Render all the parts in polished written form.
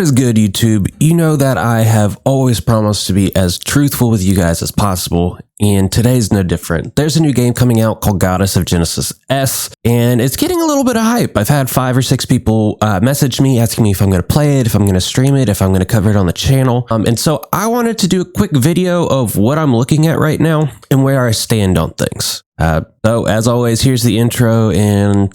What is good, YouTube? You know that I have always promised to be as truthful with you guys as possible, and today's no different. There's a new game coming out called Goddess of Genesis S, and it's getting a little bit of hype. I've had 5 or 6 people message me asking me if I'm going to play it, if I'm going to stream it, if I'm going to cover it on the channel. And so I wanted to do a quick video of what I'm looking at right now and where I stand on things. So as always, here's the intro and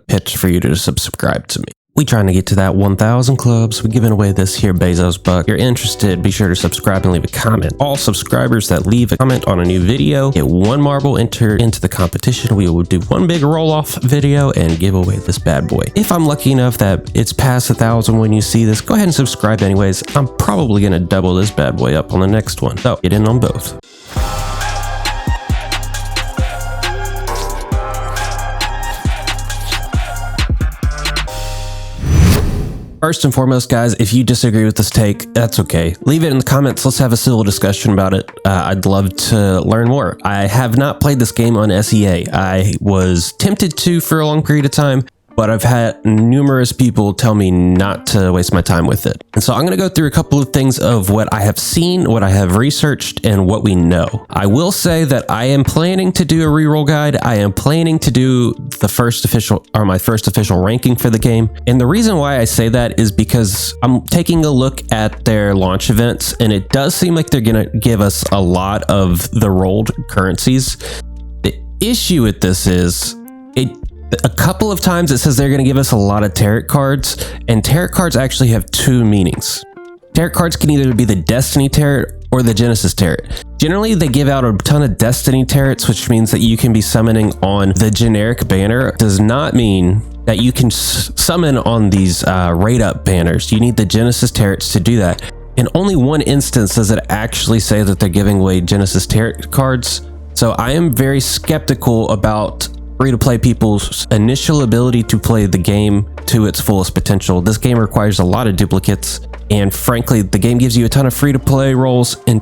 pitch for you to subscribe to me. We trying to get to that 1,000 clubs. We're giving away this here Bezos buck. If you're interested, be sure to subscribe and leave a comment. All subscribers that leave a comment on a new video get 1 marble, enter into the competition. We will do 1 big roll-off video and give away this bad boy. If I'm lucky enough that it's past 1,000 when you see this, go ahead and subscribe anyways. I'm probably going to double this bad boy up on the next one. So get in on both. First and foremost, guys, if you disagree with this take, that's okay. Leave it in the comments. Let's have a civil discussion about it. I'd love to learn more. I have not played this game on SEA. I was tempted to for a long period of time, but I've had numerous people tell me not to waste my time with it. And so I'm going to go through a couple of things of what I have seen, what I have researched, and what we know. I will say that I am planning to do a reroll guide. I am planning to do my first official ranking for the game. And the reason why I say that is because I'm taking a look at their launch events, and it does seem like they're going to give us a lot of the rolled currencies. The issue with this is a couple of times it says they're going to give us a lot of tarot cards, and tarot cards actually have 2 meanings. Tarot cards can either be the Destiny tarot or the Genesis tarot. Generally, they give out a ton of Destiny tarots, which means that you can be summoning on the generic banner. It does not mean that you can summon on these rate up banners. You need the Genesis tarots to do that. In only 1 instance does it actually say that they're giving away Genesis tarot cards. So I am very skeptical about free-to-play people's initial ability to play the game to its fullest potential. This game requires a lot of duplicates, and frankly, the game gives you a ton of free-to-play rolls in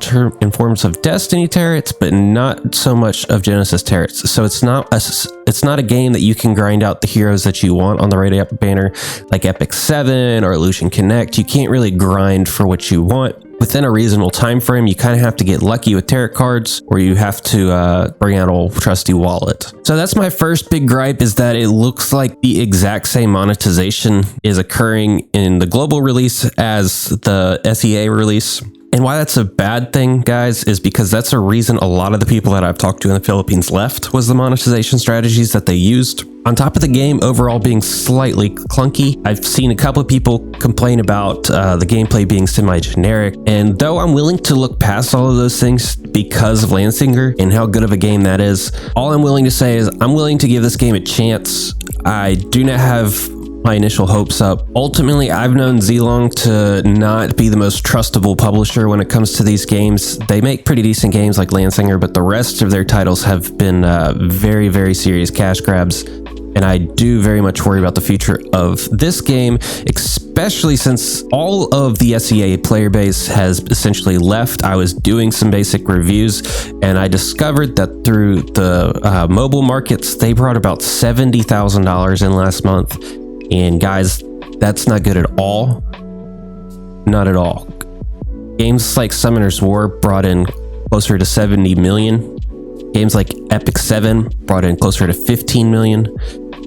forms of Destiny tarots, but not so much of Genesis tarots. So it's not a game that you can grind out the heroes that you want on the rate up banner, like Epic 7 or Illusion Connect. You can't really grind for what you want within a reasonable time frame. You kind of have to get lucky with tarot cards, or you have to bring out old trusty wallet. So that's my first big gripe, is that it looks like the exact same monetization is occurring in the global release as the SEA release. And why that's a bad thing, guys, is because that's a reason a lot of the people that I've talked to in the Philippines left, was the monetization strategies that they used. On top of the game overall being slightly clunky, I've seen a couple of people complain about the gameplay being semi-generic. And though I'm willing to look past all of those things because of Landsinger and how good of a game that is, all I'm willing to say is I'm willing to give this game a chance. I do not have my initial hopes up. Ultimately, I've known Zilong to not be the most trustable publisher when it comes to these games. They make pretty decent games like Landsinger, but the rest of their titles have been very, very serious cash grabs. And I do very much worry about the future of this game, especially since all of the SEA player base has essentially left. I was doing some basic reviews, and I discovered that through the mobile markets, they brought about $70,000 in last month. And guys, that's not good at all. Not at all. Games like Summoner's War brought in closer to 70 million. Games like Epic 7 brought in closer to 15 million.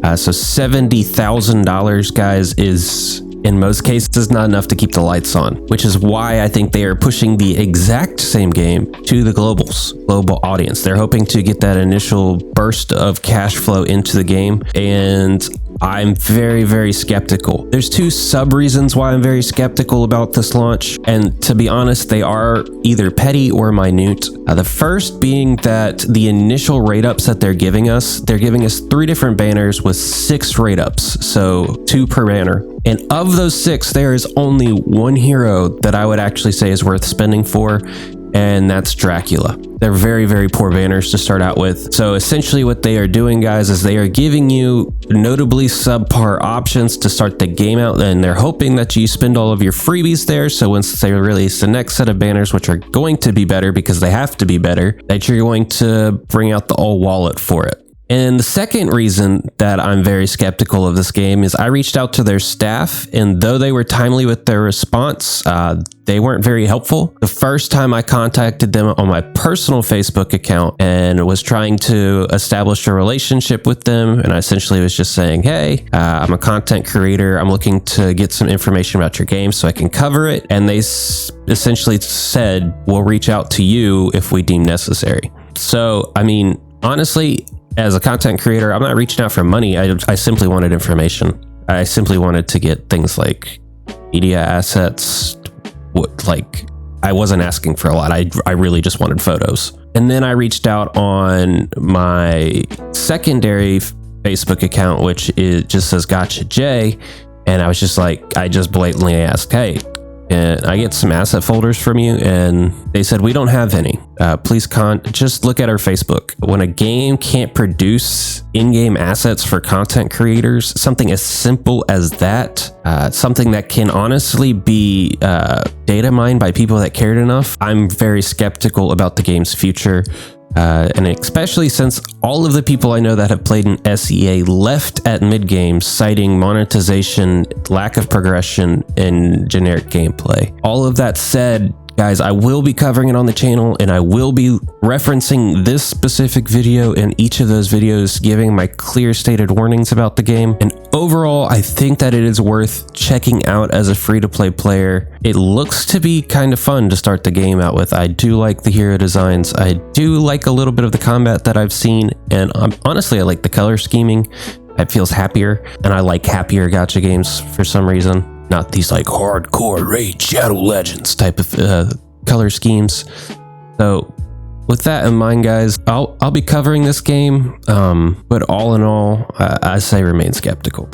So $70,000, guys, is in most cases not enough to keep the lights on, which is why I think they are pushing the exact same game to the global audience. They're hoping to get that initial burst of cash flow into the game, and I'm very, very skeptical. There's 2 sub reasons why I'm very skeptical about this launch, and to be honest, they are either petty or minute. The first being that the initial rate ups that they're giving us 3 different banners with 6 rate ups, so 2 per banner. And of those 6, there is only 1 hero that I would actually say is worth spending for, and that's Dracula. They're very, very poor banners to start out with. So essentially what they are doing, guys, is they are giving you notably subpar options to start the game out, and they're hoping that you spend all of your freebies there, so once they release the next set of banners, which are going to be better because they have to be better, that you're going to bring out the old wallet for it. And the second reason that I'm very skeptical of this game is I reached out to their staff, and though they were timely with their response, they weren't very helpful. The first time I contacted them on my personal Facebook account and was trying to establish a relationship with them, and I essentially was just saying, hey, I'm a content creator. I'm looking to get some information about your game so I can cover it. And they essentially said, we'll reach out to you if we deem necessary. So, I mean, honestly, as a content creator, I'm not reaching out for money. I simply wanted information. I simply wanted to get things like media assets. I wasn't asking for a lot. I really just wanted photos. And then I reached out on my secondary Facebook account, which just says Gacha J. And I was just like, I just blatantly asked, hey, can I get some asset folders from you? And they said, we don't have any. Please just look at our Facebook. When a game can't produce in-game assets for content creators, something as simple as that, something that can honestly be data mined by people that cared enough, I'm very skeptical about the game's future. And especially since all of the people I know that have played in SEA left at mid-game citing monetization, lack of progression, and generic gameplay. All of that said, guys, I will be covering it on the channel, and I will be referencing this specific video in each of those videos, giving my clear stated warnings about the game. And overall, I think that it is worth checking out as a free-to-play player. It looks to be kind of fun to start the game out with. I do like the hero designs. I do like a little bit of the combat that I've seen, and honestly, I like the color scheming. It feels happier, and I like happier gacha games for some reason. Not these like hardcore Raid Shadow Legends type of color schemes. So with that in mind, guys, I'll be covering this game, but all in all, I say remain skeptical.